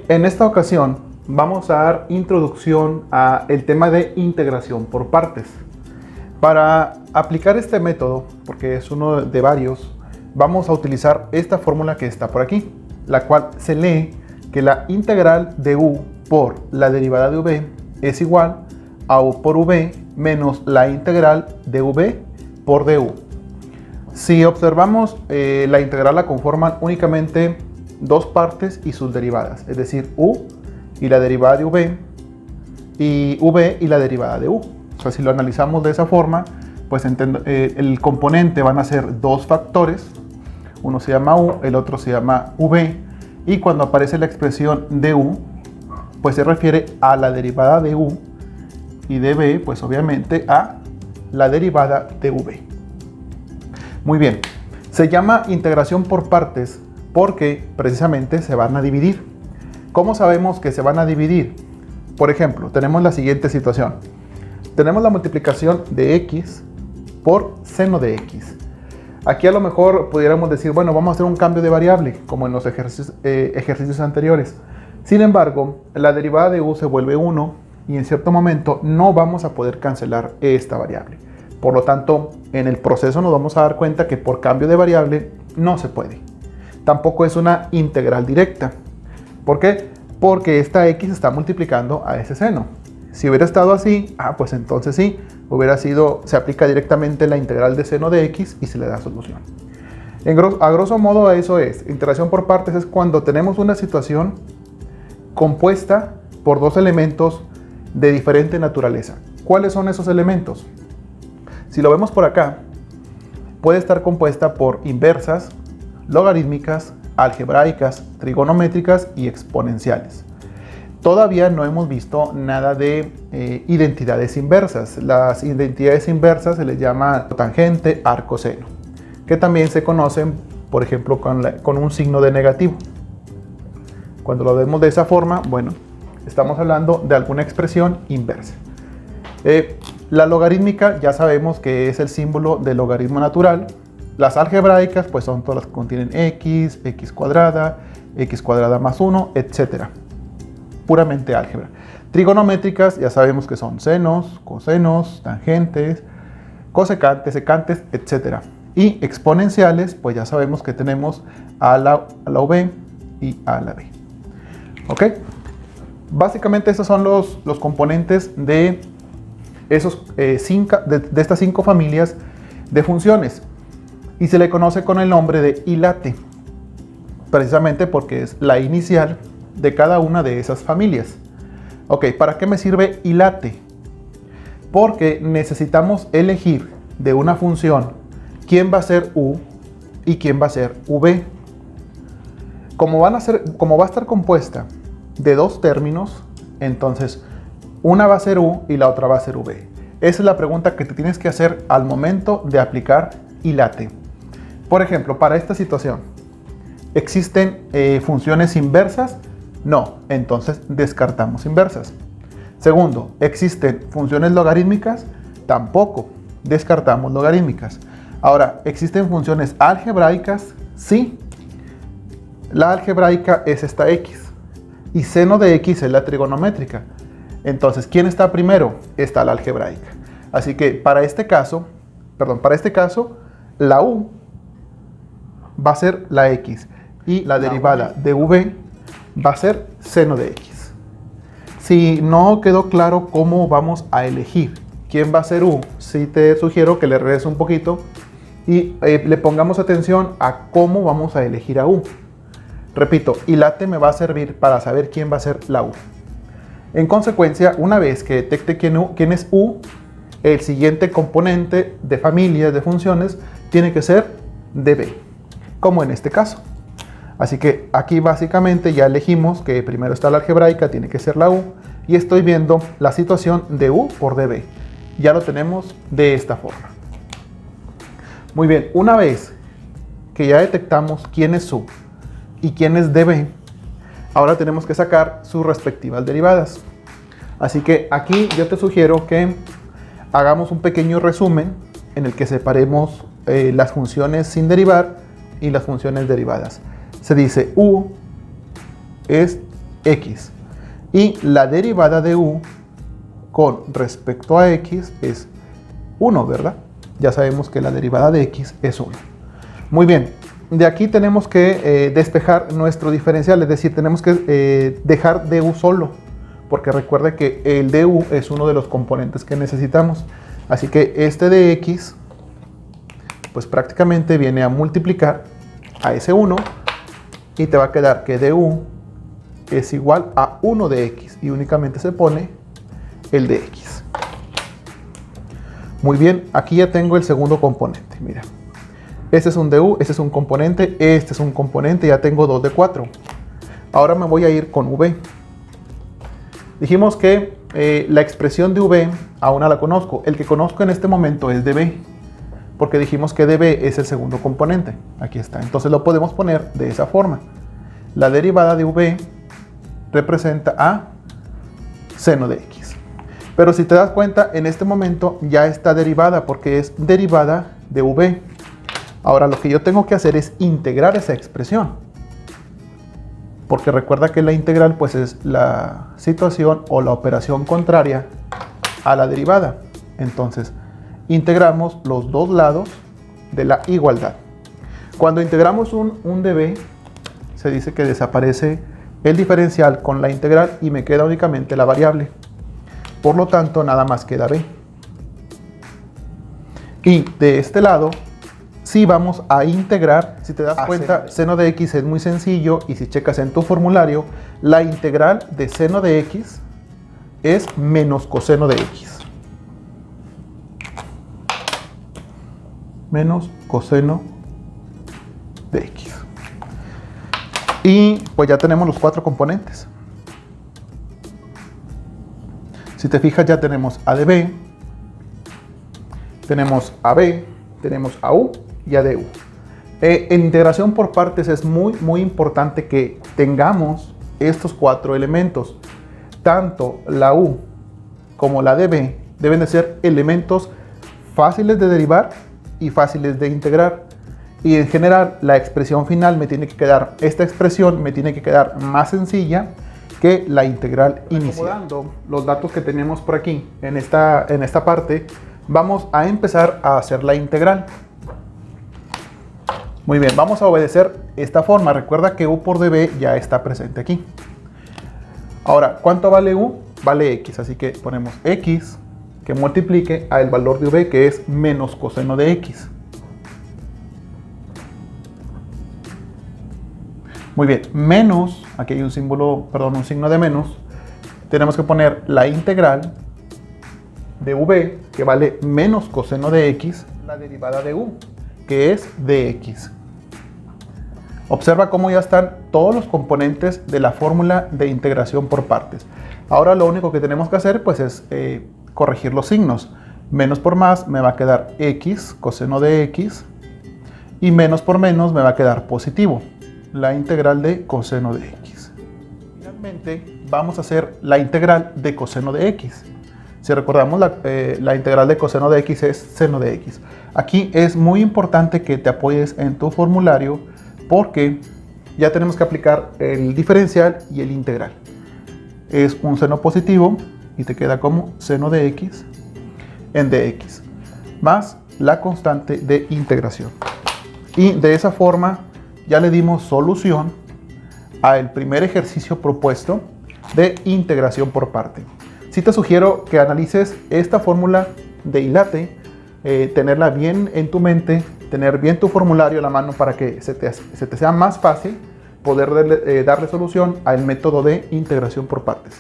en esta ocasión vamos a dar introducción al tema de integración por partes. Para aplicar este método, porque es uno de varios, vamos a utilizar esta fórmula que está por aquí, la cual se lee que la integral de u por la derivada de v es igual a u por v menos la integral de v por du. Si observamos, la integral la conforman únicamente dos partes y sus derivadas, es decir, u y la derivada de v y la derivada de u. O sea, si lo analizamos de esa forma, pues el componente van a ser dos factores, uno se llama u, el otro se llama v, y cuando aparece la expresión de u, pues se refiere a la derivada de u, y de v, pues obviamente a la derivada de v. Muy bien, se llama integración por partes porque precisamente se van a dividir. ¿Cómo sabemos que se van a dividir? Por ejemplo, tenemos la siguiente situación. Tenemos la multiplicación de x por seno de x. Aquí a lo mejor pudiéramos decir, bueno, vamos a hacer un cambio de variable, como en los ejercicios anteriores. Sin embargo, la derivada de u se vuelve 1 y en cierto momento no vamos a poder cancelar esta variable. Por lo tanto, en el proceso nos vamos a dar cuenta que por cambio de variable no se puede. Tampoco es una integral directa. ¿Por qué? Porque esta x está multiplicando a ese seno. Si hubiera estado así, pues entonces sí, se aplica directamente la integral de seno de x y se le da solución. A grosso modo eso es, integración por partes es cuando tenemos una situación compuesta por dos elementos de diferente naturaleza. ¿Cuáles son esos elementos? Si lo vemos por acá, puede estar compuesta por inversas, logarítmicas, algebraicas, trigonométricas y exponenciales. Todavía no hemos visto nada de identidades inversas. Las identidades inversas se les llama tangente, arco, seno, que también se conocen, por ejemplo, con un signo de negativo. Cuando lo vemos de esa forma, bueno, estamos hablando de alguna expresión inversa. La logarítmica ya sabemos que es el símbolo del logaritmo natural. Las algebraicas pues son todas las que contienen x, x cuadrada más 1, etc. Puramente álgebra. Trigonométricas ya sabemos que son senos, cosenos, tangentes, cosecantes, secantes, etc. Y exponenciales pues ya sabemos que tenemos a la v y a la b. ¿Ok? Básicamente esos son los componentes de estas 5 familias de funciones y se le conoce con el nombre de ilate, precisamente porque es la inicial de cada una de esas familias. Ok, ¿para qué me sirve ilate? Porque necesitamos elegir de una función quién va a ser u y quién va a ser v. Como va a estar compuesta de dos términos, entonces una va a ser u y la otra va a ser v. Esa es la pregunta que te tienes que hacer al momento de aplicar ilate. Por ejemplo, para esta situación, ¿existen funciones inversas? No, entonces descartamos inversas. Segundo, ¿existen funciones logarítmicas? Tampoco, descartamos logarítmicas. Ahora, ¿existen funciones algebraicas? Sí. La algebraica es esta x y seno de x es la trigonométrica. Entonces, ¿quién está primero? Está la algebraica. Así que para este caso, la u va a ser la x y la derivada de v va a ser seno de x. Si no quedó claro cómo vamos a elegir quién va a ser u, sí te sugiero que le regreses un poquito y le pongamos atención a cómo vamos a elegir a u. Repito, ilate me va a servir para saber quién va a ser la u. En consecuencia, una vez que detecte quién es u, el siguiente componente de familias de funciones tiene que ser db, como en este caso. Así que aquí básicamente ya elegimos que primero está la algebraica, tiene que ser la u, y estoy viendo la situación de u por db. Ya lo tenemos de esta forma. Muy bien, una vez que ya detectamos quién es u y quién es db, ahora tenemos que sacar sus respectivas derivadas. Así que aquí yo te sugiero que hagamos un pequeño resumen en el que separemos las funciones sin derivar y las funciones derivadas. Se dice u es x. Y la derivada de u con respecto a x es 1, ¿verdad? Ya sabemos que la derivada de x es 1. Muy bien, de aquí tenemos que despejar nuestro diferencial, es decir, tenemos que dejar du solo, porque recuerde que el du es uno de los componentes que necesitamos. Así que este de x, pues prácticamente viene a multiplicar a ese 1 y te va a quedar que du es igual a 1 de x y únicamente se pone el de x. Muy bien, aquí ya tengo el segundo componente, mira. Este es un du, este es un componente, este es un componente, ya tengo 2 de 4. Ahora me voy a ir con v. Dijimos que la expresión de v aún no la conozco. El que conozco en este momento es db, porque dijimos que db es el segundo componente. Aquí está. Entonces lo podemos poner de esa forma. La derivada de v representa a seno de x. Pero si te das cuenta, en este momento ya está derivada, porque es derivada de v. Ahora lo que yo tengo que hacer es integrar esa expresión, porque recuerda que la integral pues es la situación o la operación contraria a la derivada. Entonces integramos los dos lados de la igualdad. Cuando integramos un db, se dice que desaparece el diferencial con la integral y me queda únicamente la variable. Por lo tanto, nada más queda b. Y de este lado, sí vamos a integrar. Si te das cuenta, seno de x es muy sencillo, y si checas en tu formulario, la integral de seno de x es menos coseno de x. Menos coseno de x. Y pues ya tenemos los 4 componentes. Si te fijas, ya tenemos a de b, tenemos a b, tenemos a u y a du. En integración por partes es muy importante que tengamos estos 4 elementos. Tanto la u como la de b deben de ser elementos fáciles de derivar y fáciles de integrar. Y en general la expresión final me tiene que quedar, esta expresión me tiene que quedar más sencilla que la integral inicial. Acomodando los datos que tenemos por aquí en esta parte, vamos a empezar a hacer la integral. Muy bien, vamos a obedecer esta forma. Recuerda que u por db ya está presente aquí. Ahora, ¿cuánto vale u? Vale x, así que ponemos x que multiplique al valor de v, que es menos coseno de x. Muy bien, menos, aquí hay un símbolo, perdón, un signo de menos. Tenemos que poner la integral de v, que vale menos coseno de x, la derivada de u, que es dx. Observa cómo ya están todos los componentes de la fórmula de integración por partes. Ahora lo único que tenemos que hacer pues es corregir los signos. Menos por más me va a quedar x, coseno de x, y menos por menos me va a quedar positivo, la integral de coseno de x. Finalmente vamos a hacer la integral de coseno de x. Si recordamos, la integral de coseno de x es seno de x. Aquí es muy importante que te apoyes en tu formulario, porque ya tenemos que aplicar el diferencial y el integral. Es un seno positivo y te queda como seno de x en dx, más la constante de integración. Y de esa forma ya le dimos solución al primer ejercicio propuesto de integración por parte. Sí te sugiero que analices esta fórmula de ILATE, tenerla bien en tu mente, tener bien tu formulario a la mano para que se te sea más fácil poder darle solución al método de integración por partes.